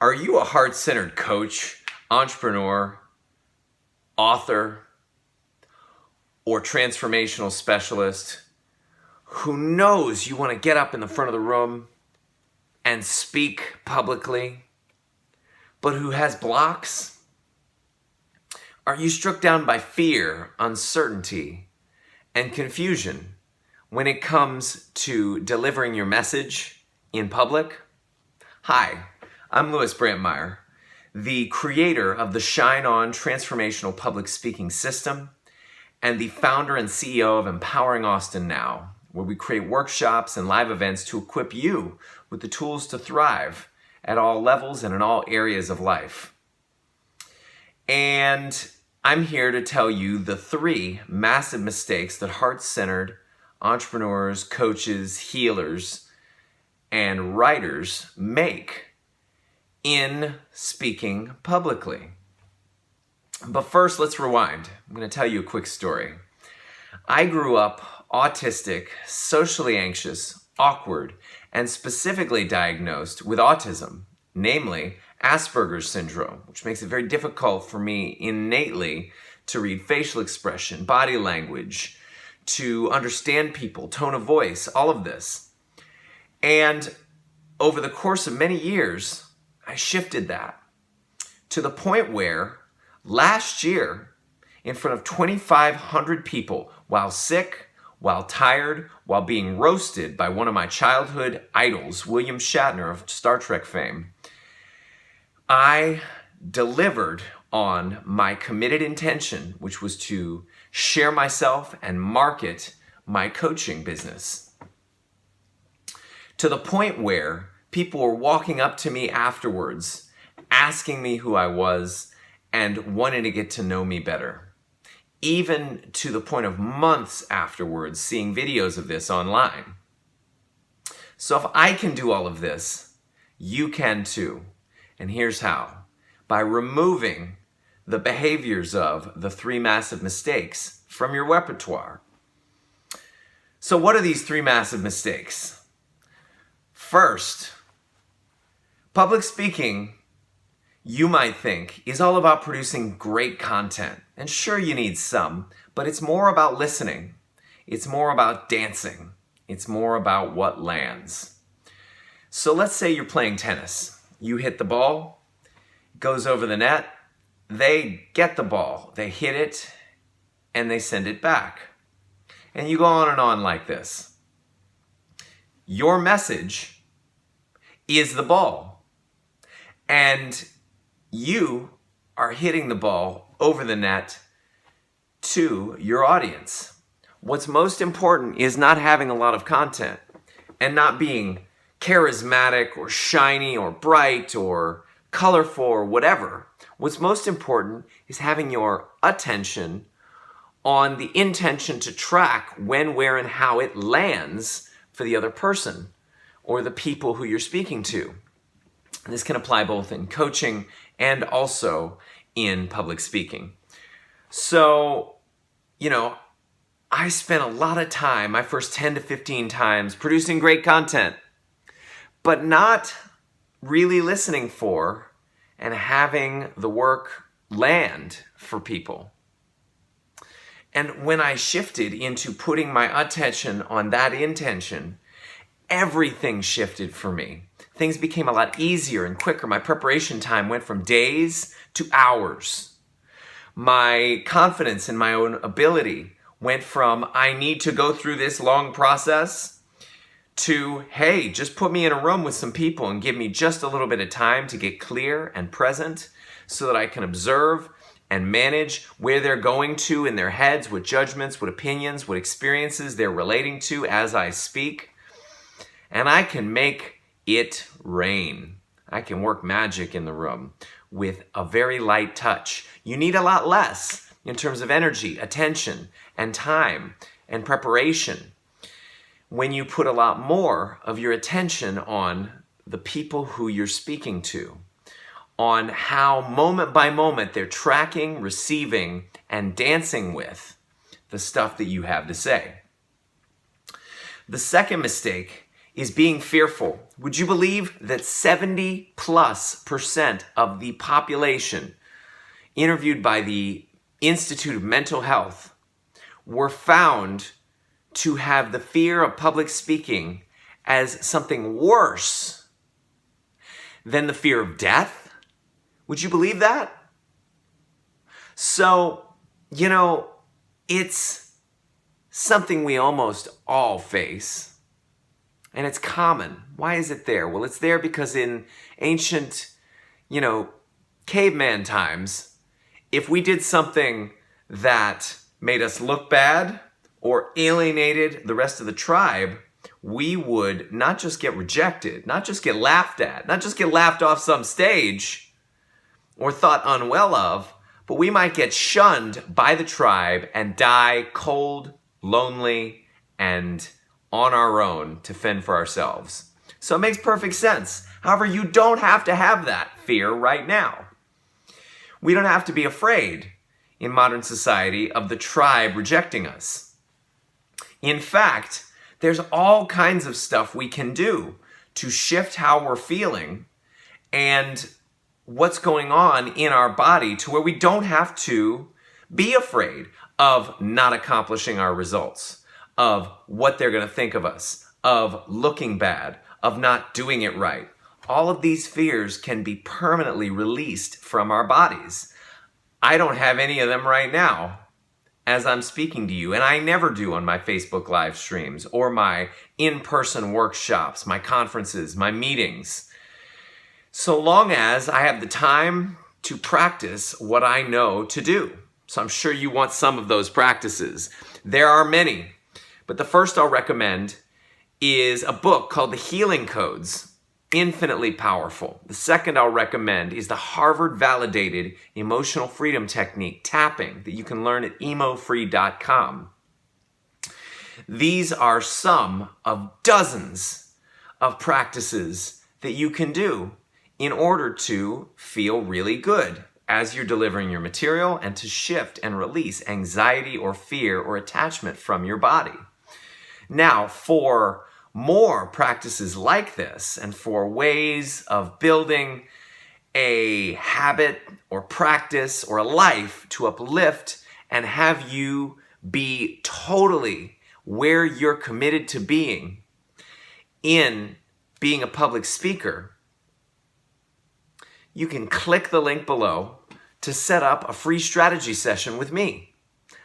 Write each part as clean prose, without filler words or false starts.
Are you a heart-centered coach, entrepreneur, author, or transformational specialist who knows you want to get up in the front of the room and speak publicly, but who has blocks? Are you struck down by fear, uncertainty, and confusion when it comes to delivering your message in public? Hi, I'm Louis Brantmeier, the creator of the Shine On Transformational Public Speaking System and the founder and CEO of Empowering Austin Now, where we create workshops and live events to equip you with the tools to thrive at all levels and in all areas of life. And I'm here to tell you the 3 massive mistakes that heart-centered entrepreneurs, coaches, healers, and writers make in speaking publicly. But first, let's rewind. I'm going to tell you a quick story. I grew up autistic, socially anxious, awkward, and specifically diagnosed with autism, namely Asperger's syndrome, which makes it very difficult for me innately to read facial expression, body language, to understand people, tone of voice, all of this. And over the course of many years, I shifted that to the point where last year, in front of 2,500 people, while sick, while tired, while being roasted by one of my childhood idols, William Shatner of Star Trek fame, I delivered on my committed intention, which was to share myself and market my coaching business. To the point where people were walking up to me afterwards, asking me who I was and wanting to get to know me better. Even to the point of months afterwards, seeing videos of this online. So if I can do all of this, you can too. And here's how. By removing the behaviors of the 3 massive mistakes from your repertoire. So what are these 3 massive mistakes? First, public speaking, you might think, is all about producing great content. And sure, you need some, but it's more about listening. It's more about dancing. It's more about what lands. So let's say you're playing tennis. You hit the ball, it goes over the net, they get the ball, they hit it, and they send it back. And you go on and on like this. Your message is the ball. And you are hitting the ball over the net to your audience. What's most important is not having a lot of content and not being charismatic or shiny or bright or colorful or whatever. What's most important is having your attention on the intention to track when, where, and how it lands for the other person or the people who you're speaking to. And this can apply both in coaching and also in public speaking. So, I spent a lot of time, my first 10 to 15 times, producing great content, but not really listening for and having the work land for people. And when I shifted into putting my attention on that intention, everything shifted for me. Things became a lot easier and quicker. My preparation time went from days to hours. My confidence in my own ability went from, I need to go through this long process, to, hey, just put me in a room with some people and give me just a little bit of time to get clear and present so that I can observe and manage where they're going to in their heads, what judgments, what opinions, what experiences they're relating to as I speak. And I can make it rain. I can work magic in the room with a very light touch. You need a lot less in terms of energy, attention, and time, and preparation when you put a lot more of your attention on the people who you're speaking to, on how moment by moment they're tracking, receiving, and dancing with the stuff that you have to say. The second mistake is being fearful. Would you believe that 70+% of the population interviewed by the Institute of Mental Health were found to have the fear of public speaking as something worse than the fear of death? Would you believe that? So, it's something we almost all face, and it's common. Why is it there? Well, it's there because in ancient, caveman times, if we did something that made us look bad or alienated the rest of the tribe, we would not just get rejected, not just get laughed at, not just get laughed off some stage or thought unwell of, but we might get shunned by the tribe and die cold, lonely, and on our own to fend for ourselves. So it makes perfect sense. However, you don't have to have that fear right now. We don't have to be afraid in modern society of the tribe rejecting us. In fact, there's all kinds of stuff we can do to shift how we're feeling and what's going on in our body to where we don't have to be afraid of not accomplishing our results, of what they're going to think of us, of looking bad, of not doing it right. All of these fears can be permanently released from our bodies. I don't have any of them right now as I'm speaking to you, and I never do on my Facebook live streams or my in-person workshops, my conferences, my meetings. So long as I have the time to practice what I know to do. So I'm sure you want some of those practices. There are many, but the first I'll recommend is a book called The Healing Codes. Infinitely powerful. The second I'll recommend is the Harvard-validated emotional freedom technique, tapping, that you can learn at emofree.com. These are some of dozens of practices that you can do in order to feel really good as you're delivering your material and to shift and release anxiety or fear or attachment from your body. Now, for more practices like this and for ways of building a habit or practice or a life to uplift and have you be totally where you're committed to being in being a public speaker, you can click the link below to set up a free strategy session with me.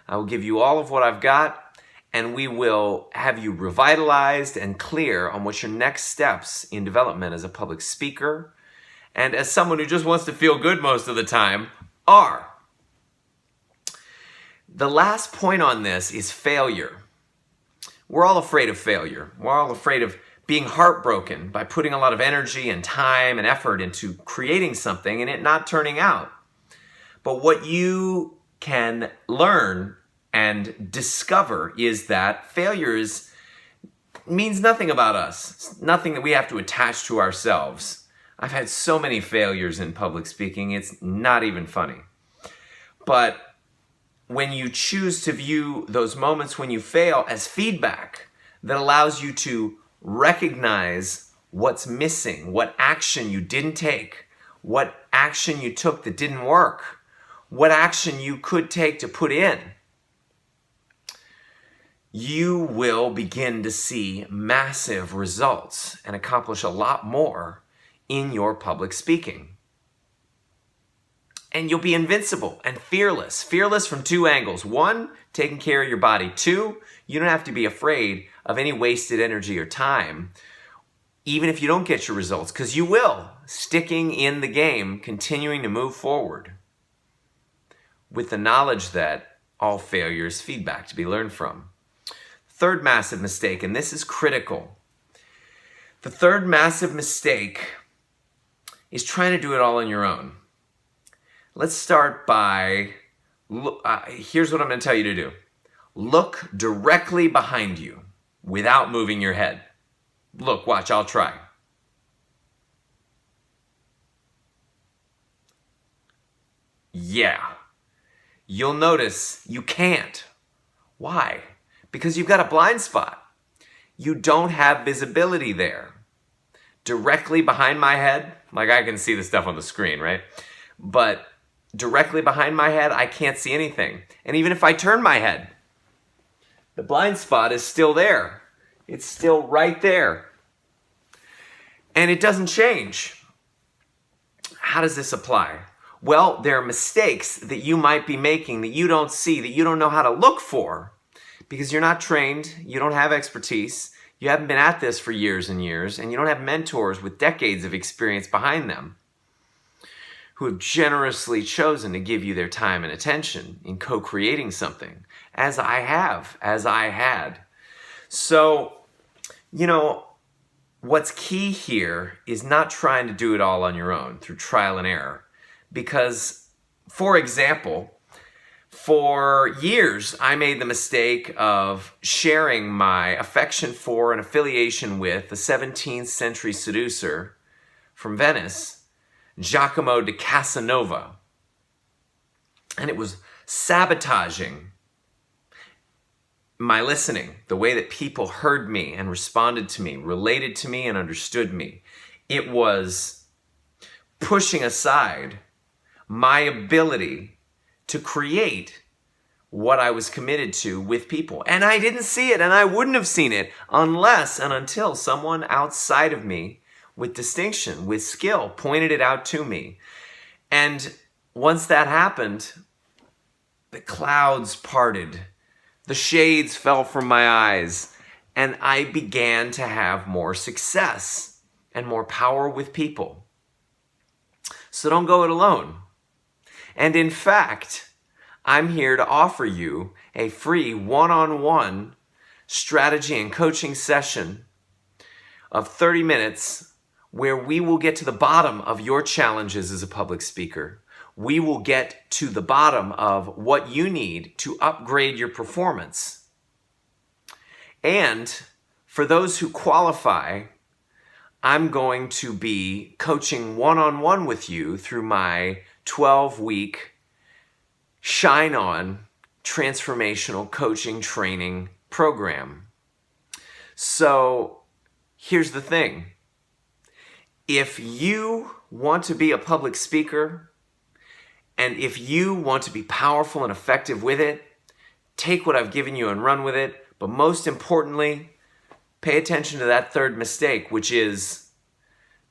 I will give you all of what I've got, and we will have you revitalized and clear on what your next steps in development as a public speaker and as someone who just wants to feel good most of the time are. The last point on this is failure. We're all afraid of failure. We're all afraid of being heartbroken by putting a lot of energy and time and effort into creating something and it not turning out. But what you can learn and discover is that failure means nothing about us. It's nothing that we have to attach to ourselves. I've had so many failures in public speaking, it's not even funny. But when you choose to view those moments when you fail as feedback that allows you to recognize what's missing, what action you didn't take, what action you took that didn't work, what action you could take to put in, you will begin to see massive results and accomplish a lot more in your public speaking. And you'll be invincible and fearless. Fearless from two angles. One, taking care of your body. Two, you don't have to be afraid of any wasted energy or time, even if you don't get your results, because you will. Sticking in the game, continuing to move forward with the knowledge that all failure is feedback to be learned from. Third massive mistake, and this is critical. The third massive mistake is trying to do it all on your own. Let's start by, here's what I'm going to tell you to do. Look directly behind you without moving your head. Look, watch, I'll try. Yeah. You'll notice you can't. Why? Because you've got a blind spot. You don't have visibility there. Directly behind my head, like I can see the stuff on the screen, right? But directly behind my head, I can't see anything. And even if I turn my head, the blind spot is still there. It's still right there. And it doesn't change. How does this apply? Well, there are mistakes that you might be making that you don't see, that you don't know how to look for, because you're not trained, you don't have expertise, you haven't been at this for years and years, and you don't have mentors with decades of experience behind them who have generously chosen to give you their time and attention in co-creating something, as I had. So, what's key here is not trying to do it all on your own through trial and error. Because, for example, for years, I made the mistake of sharing my affection for and affiliation with the 17th century seducer from Venice, Giacomo di Casanova. And it was sabotaging my listening, the way that people heard me and responded to me, related to me and understood me. It was pushing aside my ability to create what I was committed to with people. And I didn't see it, and I wouldn't have seen it unless and until someone outside of me with distinction, with skill, pointed it out to me. And once that happened, the clouds parted, the shades fell from my eyes, and I began to have more success and more power with people. So don't go it alone. And in fact, I'm here to offer you a free one-on-one strategy and coaching session of 30 minutes where we will get to the bottom of your challenges as a public speaker. We will get to the bottom of what you need to upgrade your performance. And for those who qualify, I'm going to be coaching one-on-one with you through my 12-week Shine On transformational coaching training program. So here's the thing. If you want to be a public speaker, and if you want to be powerful and effective with it, take what I've given you and run with it. But most importantly, pay attention to that third mistake, which is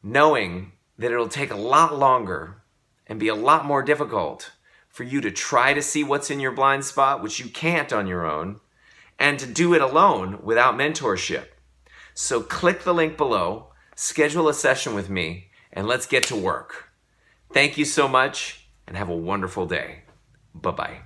knowing that it'll take a lot longer and be a lot more difficult for you to try to see what's in your blind spot, which you can't on your own, and to do it alone without mentorship. So click the link below, schedule a session with me, and let's get to work. Thank you so much, and have a wonderful day. Bye-bye.